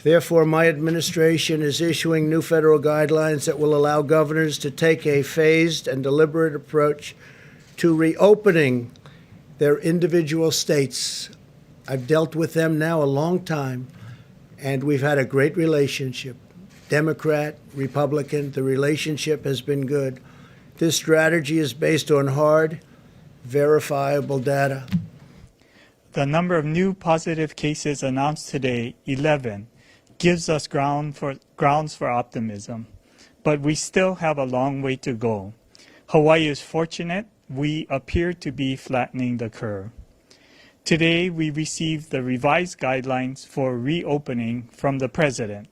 Therefore, my administration is issuing new federal guidelines that will allow governors to take a phased and deliberate approach to reopening their individual states. I've dealt with them now a long time, and we've had a great relationship. Democrat, Republican, the relationship has been good. This strategy is based on hard, verifiable data. The number of new positive cases announced today, 11, gives us grounds for optimism, but we still have a long way to go. Hawaii is fortunate. We appear to be flattening the curve. Today, we received the revised guidelines for reopening from the President.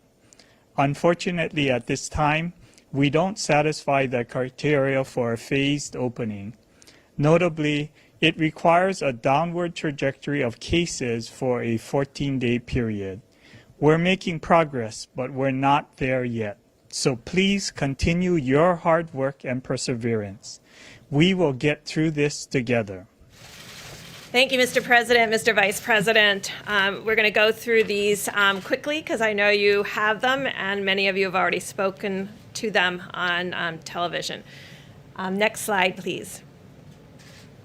Unfortunately, at this time, we don't satisfy the criteria for a phased opening. Notably, it requires a downward trajectory of cases for a 14-day period. We're making progress, but we're not there yet. So please continue your hard work and perseverance. We will get through this together. Thank you, Mr. President, Mr. Vice President. We're going to go through these quickly because I know you have them and many of you have already spoken to them on television. Next slide, please.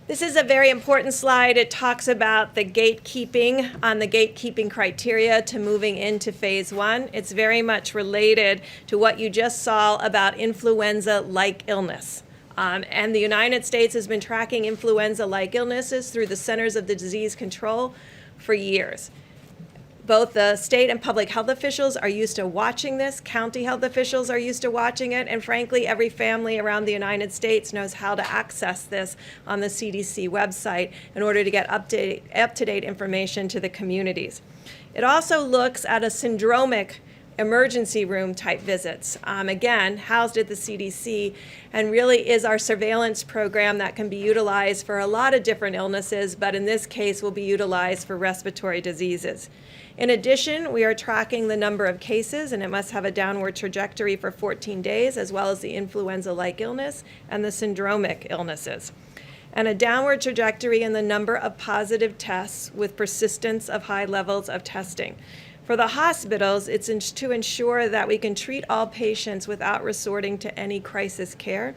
This is a very important slide. It talks about the gatekeeping criteria to moving into phase one. It's very much related to what you just saw about influenza-like illness. And the United States has been tracking influenza-like illnesses through the Centers of Disease Control for years. Both the state and public health officials are used to watching this. County health officials are used to watching it. And frankly, every family around the United States knows how to access this on the CDC website in order to get up-to-date information to the communities. It also looks at a syndromic emergency room type visits, again, housed at the CDC, and really is our surveillance program that can be utilized for a lot of different illnesses, but in this case will be utilized for respiratory diseases. In addition, we are tracking the number of cases, and it must have a downward trajectory for 14 days, as well as the influenza-like illness and the syndromic illnesses, and a downward trajectory in the number of positive tests with persistence of high levels of testing. For the hospitals, it's to ensure that we can treat all patients without resorting to any crisis care,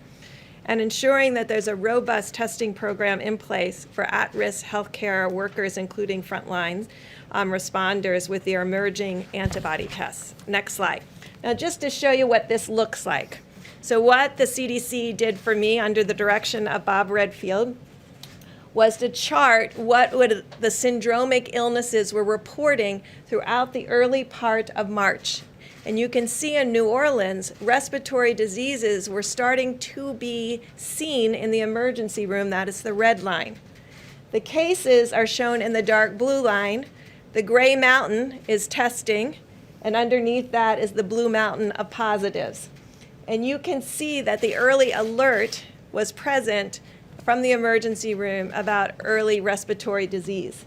and ensuring that there's a robust testing program in place for at-risk healthcare workers, including frontline responders with their emerging antibody tests. Next slide. Now, just to show you what this looks like. So what the CDC did for me under the direction of Bob Redfield was to chart what the syndromic illnesses were reporting throughout the early part of March. And you can see in New Orleans, respiratory diseases were starting to be seen in the emergency room. That is the red line. The cases are shown in the dark blue line. The gray mountain is testing, and underneath that is the blue mountain of positives. And you can see that the early alert was present from the emergency room about early respiratory disease.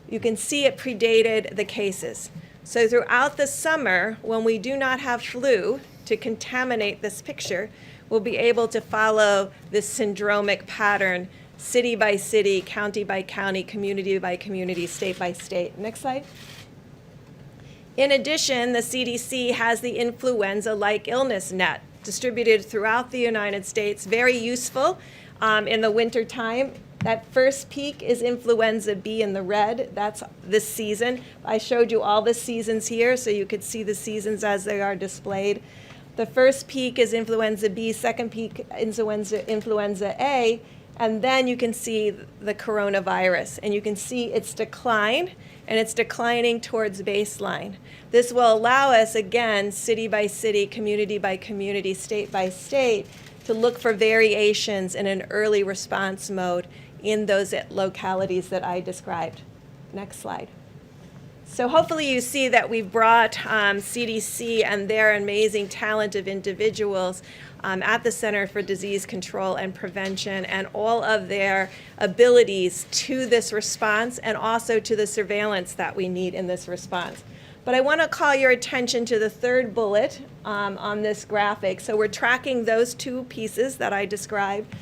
You can see it predated the cases. So throughout the summer, when we do not have flu to contaminate this picture, we'll be able to follow this syndromic pattern, city by city, county by county, community by community, state by state. Next slide. In addition, the CDC has the influenza-like illness net distributed throughout the United States, very useful in the winter time. That first peak is influenza B in the red. That's this season. I showed you all the seasons here so you could see the seasons as they are displayed. The first peak is influenza B, second peak influenza A, and then you can see the coronavirus. And you can see its decline, and it's declining towards baseline. This will allow us, again, city by city, community by community, state by state, to look for variations in an early response mode in those localities that I described. Next slide. So hopefully you see that we've brought CDC and their amazing talent of individuals at the Center for Disease Control and Prevention and all of their abilities to this response and also to the surveillance that we need in this response. But I want to call your attention to the third bullet on this graphic. So we're tracking those two pieces that I described.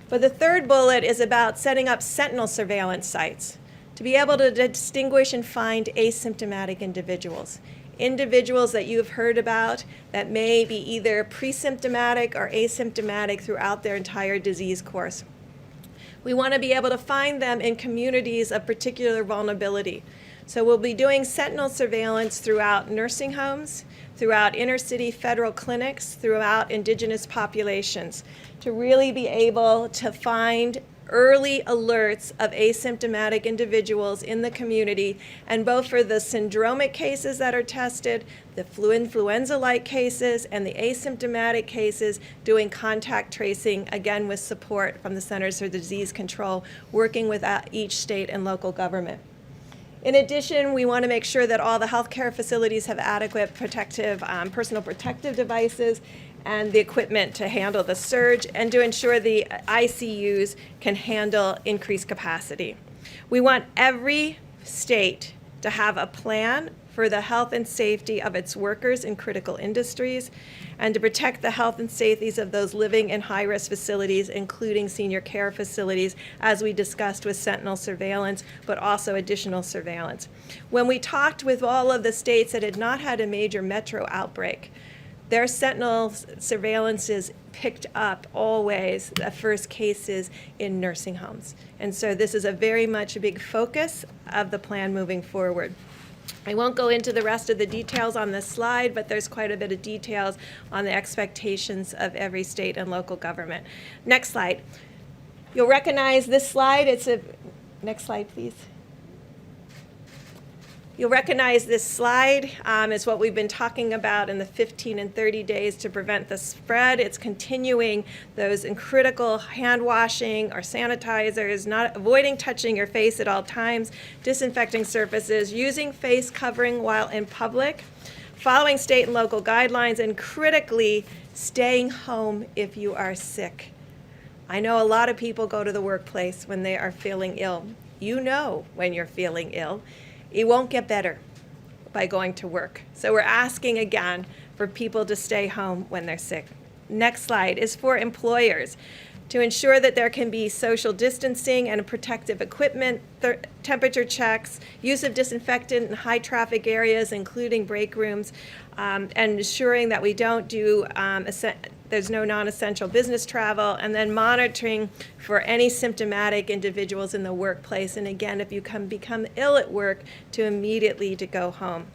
But the third bullet is about setting up sentinel surveillance sites to be able to distinguish and find asymptomatic individuals. Individuals that you have heard about that may be either pre-symptomatic or asymptomatic throughout their entire disease course. We want to be able to find them in communities of particular vulnerability. So we'll be doing sentinel surveillance throughout nursing homes, throughout inner city federal clinics, throughout indigenous populations, to really be able to find early alerts of asymptomatic individuals in the community, and both for the syndromic cases that are tested, the influenza-like cases, and the asymptomatic cases, doing contact tracing, again with support from the Centers for Disease Control, working with each state and local government. In addition, we want to make sure that all the healthcare facilities have adequate personal protective devices and the equipment to handle the surge, and to ensure the ICUs can handle increased capacity. We want every state to have a plan for the health and safety of its workers in critical industries, and to protect the health and safety of those living in high-risk facilities, including senior care facilities, as we discussed with sentinel surveillance, but also additional surveillance. When we talked with all of the states that had not had a major metro outbreak, their sentinel surveillances picked up always the first cases in nursing homes. And so this is a very much a big focus of the plan moving forward. I won't go into the rest of the details on this slide, but there's quite a bit of details on the expectations of every state and local government. Next slide. You'll recognize this slide. Next slide, please. You'll recognize this slide. It's what we've been talking about in the 15 and 30 days to prevent the spread. It's continuing those critical hand washing or sanitizers, not avoiding touching your face at all times, disinfecting surfaces, using face covering while in public, following state and local guidelines, and critically, staying home if you are sick. I know a lot of people go to the workplace when they are feeling ill. You know when you're feeling ill. It won't get better by going to work. So we're asking again for people to stay home when they're sick. Next slide is for employers to ensure that there can be social distancing and protective equipment, temperature checks, use of disinfectant in high traffic areas, including break rooms, and ensuring that we don't do there's no non-essential business travel, and then monitoring for any symptomatic individuals in the workplace. And again, if you become ill at work, to immediately to go home.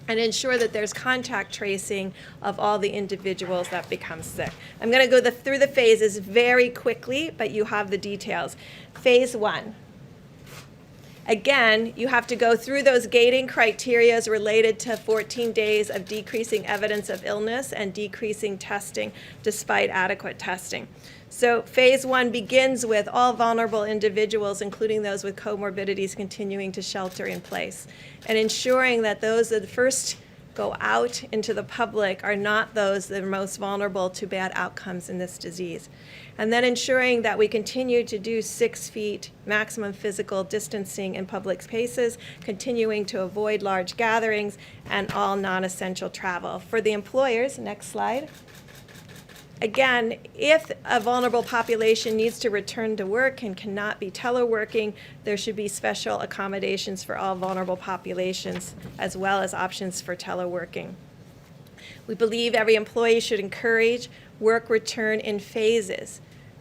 And ensure that there's contact tracing of all the individuals that become sick. I'm going to go through the phases very quickly, but you have the details. Phase 1. Again, you have to go through those gating criteria related to 14 days of decreasing evidence of illness and decreasing testing despite adequate testing. So phase 1 begins with all vulnerable individuals, including those with comorbidities, continuing to shelter in place, and ensuring that those that first go out into the public are not those that are most vulnerable to bad outcomes in this disease. And then ensuring that we continue to do 6 feet maximum physical distancing in public spaces, continuing to avoid large gatherings, and all non-essential travel. For the employers, next slide. Again, if a vulnerable population needs to return to work and cannot be teleworking, there should be special accommodations for all vulnerable populations, as well as options for teleworking. We believe every employee should encourage work return in phases,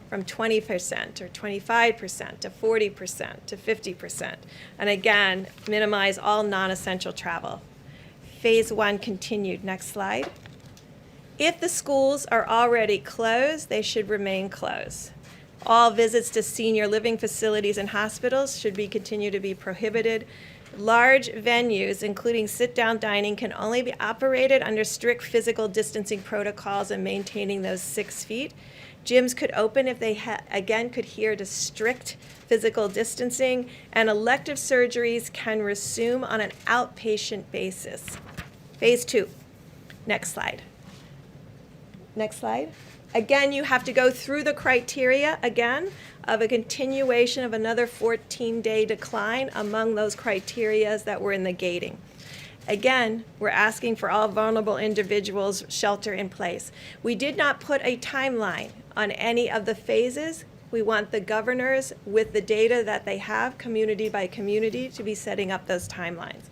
from 20% or 25% to 40% to 50%. And again, minimize all non-essential travel. Phase 1 continued. Next slide. If the schools are already closed, they should remain closed. All visits to senior living facilities and hospitals should continue to be prohibited. Large venues, including sit-down dining, can only be operated under strict physical distancing protocols and maintaining those 6 feet. Gyms could open if they, again, could adhere to strict physical distancing, and elective surgeries can resume on an outpatient basis. Phase 2. Next slide. Next slide. Again, you have to go through the criteria again of a continuation of another 14-day decline among those criteria that were in the gating. Again, we're asking for all vulnerable individuals shelter in place. We did not put a timeline on any of the phases We want the governors, with the data that they have, community by community, to be setting up those timelines.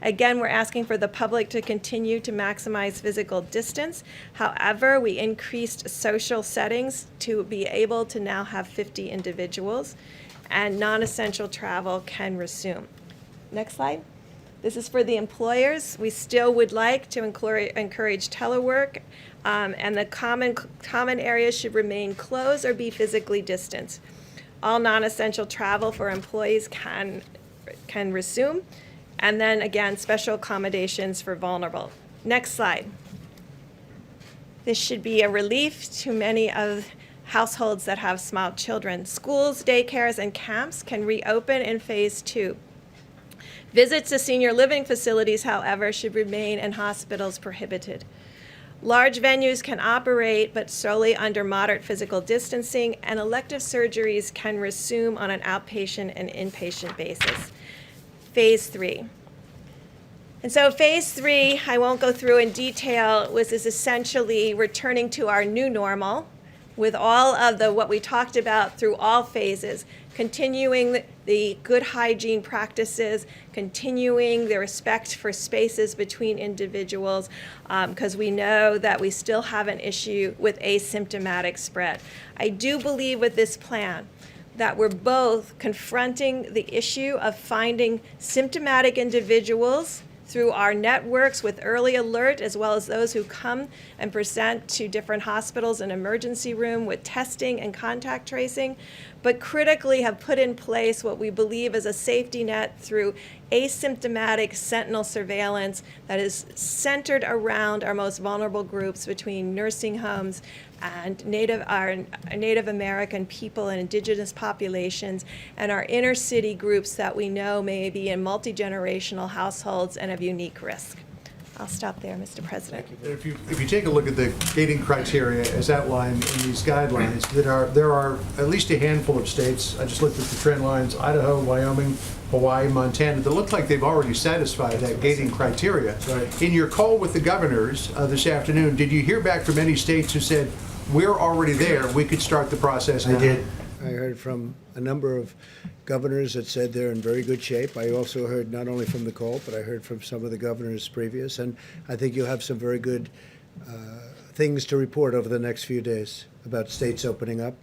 Again, we're asking for the public to continue to maximize physical distance. However, we increased social settings to be able to now have 50 individuals, and non-essential travel can resume. Next slide. This is for the employers. We still would like to encourage telework, and the common areas should remain closed or be physically distanced. All non-essential travel for employees can resume. And then again, special accommodations for vulnerable. Next slide. This should be a relief to many of households that have small children. Schools, daycares, and camps can reopen in phase 2. Visits to senior living facilities, however, should remain in hospitals prohibited. Large venues can operate, but solely under moderate physical distancing, and elective surgeries can resume on an outpatient and inpatient basis. Phase 3. And so phase 3, I won't go through in detail, is essentially returning to our new normal with all of what we talked about through all phases, continuing the good hygiene practices, continuing the respect for spaces between individuals, because we know that we still have an issue with asymptomatic spread. I do believe with this plan that we're both confronting the issue of finding symptomatic individuals through our networks with early alert, as well as those who come and present to different hospitals and emergency room with testing and contact tracing, but critically have put in place what we believe is a safety net through asymptomatic sentinel surveillance that is centered around our most vulnerable groups between nursing homes and our Native American people and indigenous populations, and our inner city groups that we know may be in multi-generational households and of unique risk. I'll stop there, Mr. President. If you take a look at the gating criteria as outlined in these guidelines, there are at least a handful of states, I just looked at the trend lines, Idaho, Wyoming, Hawaii, Montana, that look like they've already satisfied that gating criteria. Right. In your call with the governors this afternoon, did you hear back from any states who said, we're already there, we could start the process now? I did. I heard from a number of governors that said they're in very good shape. I also heard not only from the call, but I heard from some of the governors previous, and I think you'll have some very good things to report over the next few days about states opening up.